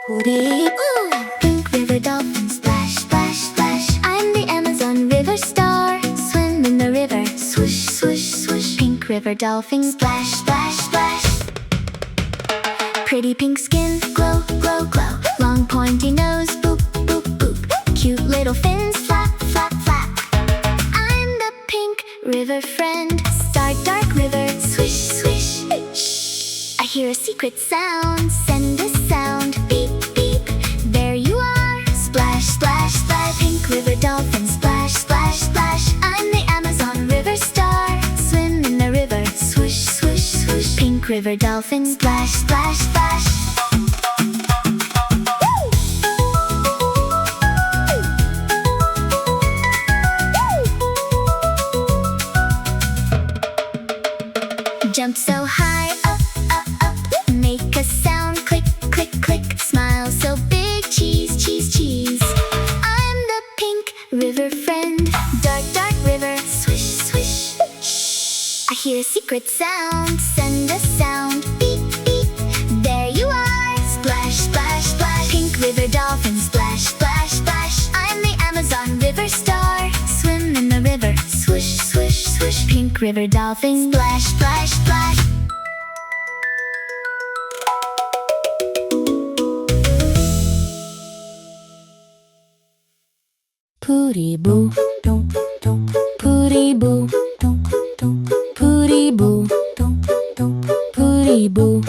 Puriboo. Pink River Dolphin, splash, splash, splash. I'm the Amazon River star. Swim in the river, swoosh, swoosh, swoosh. Pink River Dolphin, splash, splash, splash. Pretty pink skin, glow, glow, glow. Long pointy nose, boop, boop, boop. Cute little fins, flap, flap, flap. I'm the Pink River friend. Dark, dark river, swish, swish. Shh. I hear a secret sound. Send a sound, beep, beep. There you are, splash, splash, splash. Pink River Dolphin, splash, splash, splash. I'm the Amazon River star. Swim in the river, swoosh, swoosh, swoosh. Pink River Dolphin, splash, splash, splash. Jump so high, up, up, up. Make a sound, click, click, click. Smile so big, cheese, cheese, cheese. I'm the Pink River friend. Dark, dark river, swish, swish. Shh. I hear a secret sound. Send a sound, beep, beep. There you are, splash, splash, splash. Pink River Dolphin, splash, splash, splash. I'm the Amazon River star. Swim in the river, swoosh, swoosh, swoosh. Pink River Dolphin, splash, splash, splash. Puriboo, dum dum. Puriboo, dum dum. Puriboo, dum dum. Puriboo.